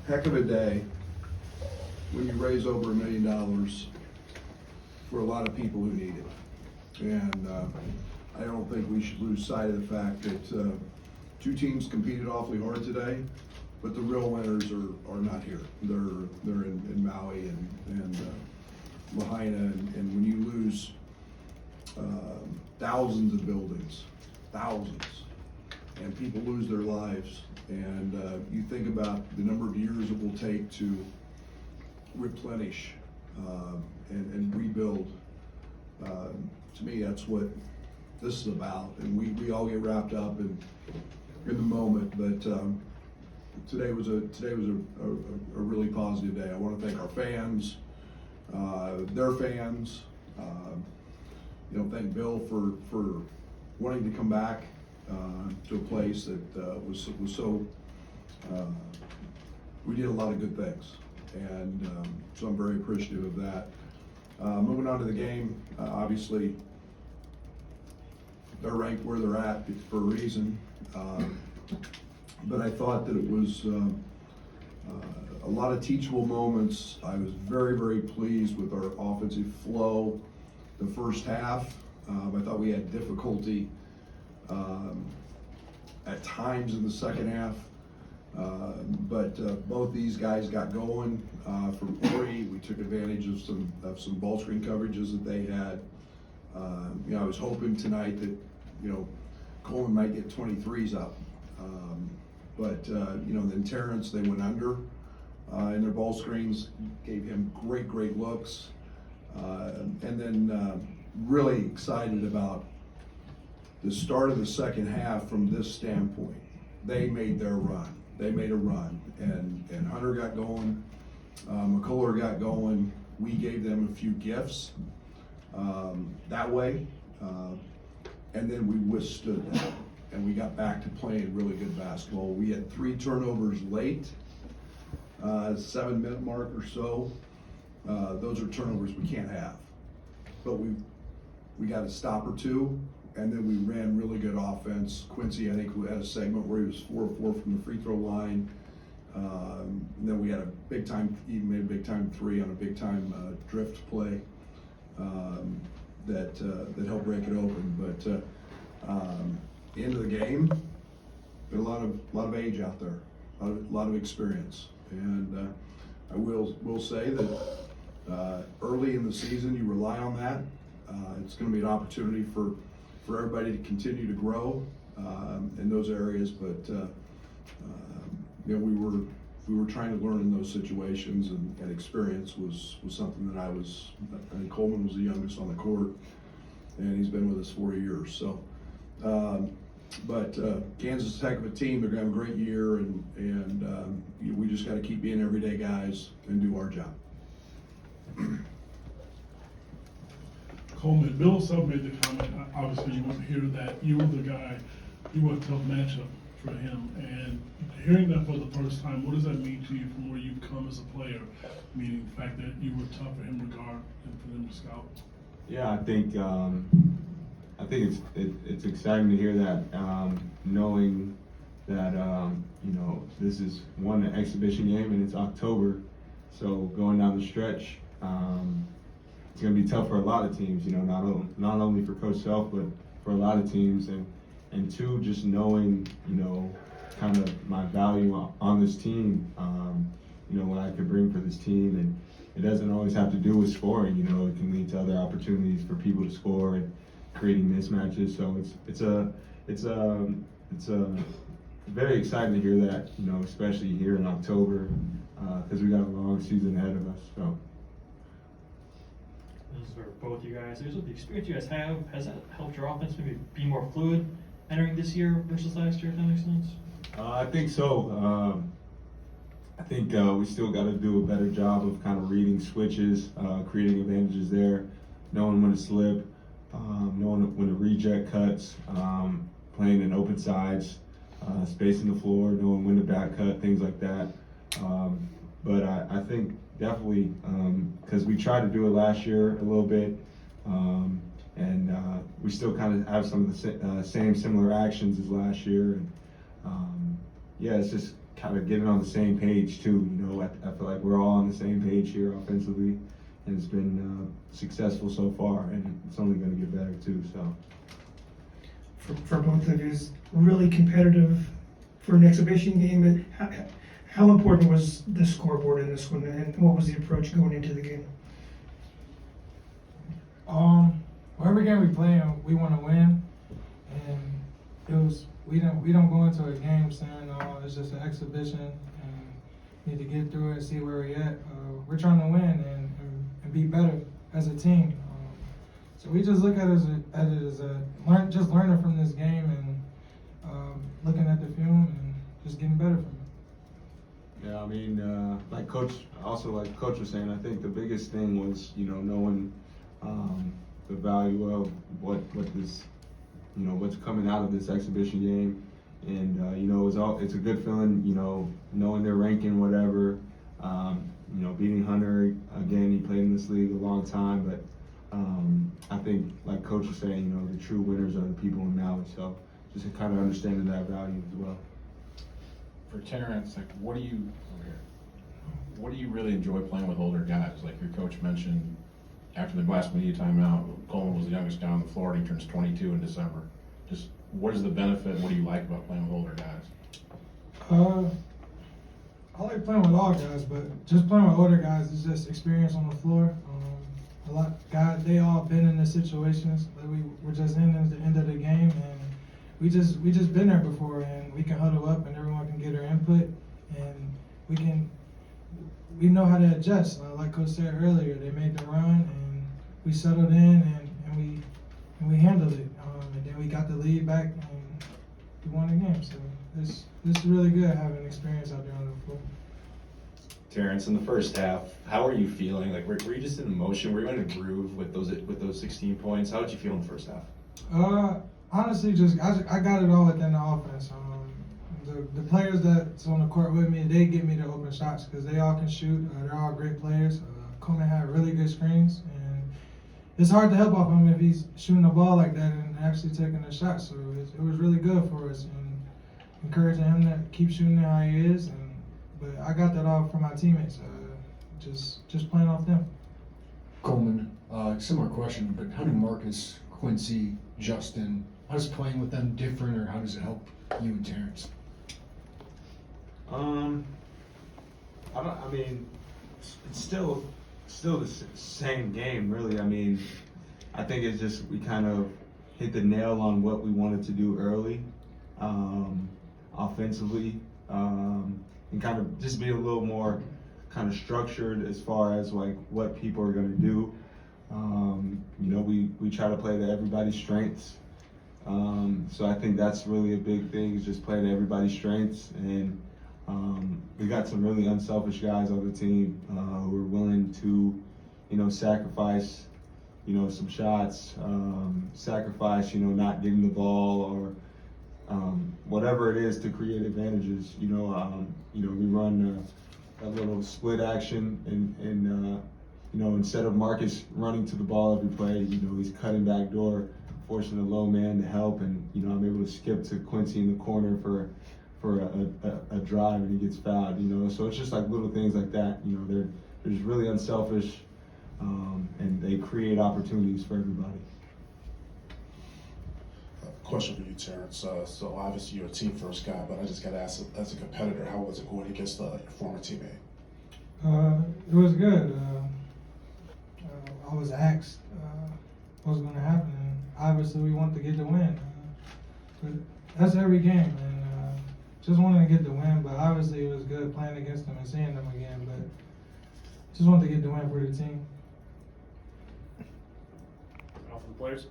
heck of a day when you raise over $1 million for a lot of people who need it. And I don't think we should lose sight of the fact that two teams competed awfully hard today, but the real winners are not here. They're in Maui and Lahaina, and when you lose thousands of buildings, thousands, and people lose their lives, and you think about the number of years it will take to replenish and rebuild. To me, that's what this is about, and we all get wrapped up in the moment. But today was a really positive day. I want to thank our fans, their fans. Thank Bill for wanting to come back to a place that was so. We did a lot of good things, and so I'm very appreciative of that. Moving on to the game, obviously they're ranked where they're at for a reason, but I thought that it was a lot of teachable moments. I was very, very pleased with our offensive flow the first half. I thought we had difficulty at times in the second half, but both these guys got going from three. We took advantage of some ball screen coverages that they had. I was hoping tonight that Coleman might get 23s up, but then Terrence, they went under in their ball screens, gave him great looks, and then really excited about the start of the second half from this standpoint. They made their run. They made a run, and Hunter got going, McCuller got going. We gave them a few gifts that way, and then we withstood that, and we got back to playing really good basketball. We had 3 turnovers late, 7-minute mark or so. Those are turnovers we can't have, but we got a stop or two, and then we ran really good offense. Quincy, I think, had a segment where he was 4 of 4 from the free throw line. And then we had he made a big time 3 on a big time drift play that helped break it open. But the end of the game, there a lot of age out there, a lot of experience, and I will say that early in the season you rely on that. It's going to be an opportunity for everybody to continue to grow in those areas, but we were trying to learn in those situations, and experience was something that I think Coleman was the youngest on the court, and he's been with us 4 years. So, but Kansas is a heck of a team. They're going to have a great year, and we just got to keep being everyday guys and do our job. Coleman, Bill Self made the comment, obviously you want to hear that you were the guy, you were a tough matchup for him, and hearing that for the first time, what does that mean to you from where you've come as a player, meaning the fact that you were tough for him regard and for them to scout? Yeah, I think it's exciting to hear that, knowing that this is an exhibition game and it's October, so going down the stretch, it's going to be tough for a lot of teams. Not only for Coach Self, but for a lot of teams, and two, just knowing kind of my value on this team, what I could bring for this team, and it doesn't always have to do with scoring. It can lead to other opportunities for people to score and creating mismatches. So it's very exciting to hear that, especially here in October, because we got a long season ahead of us. So. This is for both you guys. With the experience you guys have, has that helped your offense maybe be more fluid entering this year versus last year, if that makes sense? I think so. I think we still got to do a better job of kind of reading switches, creating advantages there, knowing when to slip, knowing when to reject cuts, playing in open sides, spacing the floor, knowing when to back cut, things like that. But I think definitely, because we tried to do it last year a little bit, and we still kind of have some of the similar actions as last year. And it's just kind of getting on the same page too. You know, I feel like we're all on the same page here offensively, and it's been successful so far, and it's only going to get better too. So. For both of you, is really competitive for an exhibition game. How important was the scoreboard in this one, and what was the approach going into the game? Well, every game we play in, we want to win, and we don't go into a game saying, "Oh, it's just an exhibition and need to get through it, see where we're at." We're trying to win and be better as a team. So we just look at it as learning from this game and looking at the film and just getting better from it. Yeah, I mean, like Coach was saying, I think the biggest thing was, you know, knowing the value of what this, you know, what's coming out of this exhibition game, and you know, it's a good feeling, you know, knowing their ranking, whatever. You know, beating Hunter again, he played in this league a long time, but I think, like Coach was saying, you know, the true winners are the people in Maui. So just kind of understanding that value as well. For Terrence, like, what do you really enjoy playing with older guys? Like your coach mentioned, after the last media timeout, Coleman was the youngest guy on the floor, and he turns 22 in December. Just what is the benefit? What do you like about playing with older guys? I like playing with all guys, but just playing with older guys is just experience on the floor. A lot of guys, they all been in the situations that we were just in at the end of the game, and we just been there before, and we can huddle up and everyone can get their input, and we know how to adjust. Like Coach said earlier, they made the run and we settled in and we handled it, and then we got the lead back and we won the game. So this is really good having experience out there on the floor. Terrence, in the first half, how are you feeling? Like, were you just in emotion? Were you in a groove with those 16 points? How did you feel in the first half? Honestly, I got it all within the offense. The players that's on the court with me, they get me the open shots because they all can shoot. They're all great players. Coleman had really good screens, and it's hard to help off him if he's shooting the ball like that and actually taking a shot. So it was really good for us, and encouraging him to keep shooting it how he is. But I got that all from my teammates. Just playing off them. Coleman, similar question, but how do Marcus, Quincy, Justin, how does playing with them different, or how does it help you and Terrence? I mean, it's still the same game, really. I mean, I think it's just we kind of hit the nail on what we wanted to do early, offensively, and kind of just be a little more kind of structured as far as like what people are going to do. You know, we try to play to everybody's strengths. So I think that's really a big thing, is just playing to everybody's strengths. And we got some really unselfish guys on the team who are willing to, you know, sacrifice, you know, some shots, sacrifice, you know, not getting the ball or whatever it is to create advantages. You know, we run a little split action, and you know, instead of Marcus running to the ball every play, you know, he's cutting back door, forcing the low man to help, and you know, I'm able to skip to Quincy in the corner for a drive, and he gets fouled. You know, so it's just like little things like that. You know, they're just really unselfish, and they create opportunities for everybody. Question for you, Terrence. So obviously you're a team first guy, but I just got to ask, as a competitor, how was it going against your former teammate? It was good. I was asked what was going to happen, and obviously we wanted to get the win. But that's every game, and just wanted to get the win. But obviously it was good playing against them and seeing them again. But just wanted to get the win for the team. Off the players.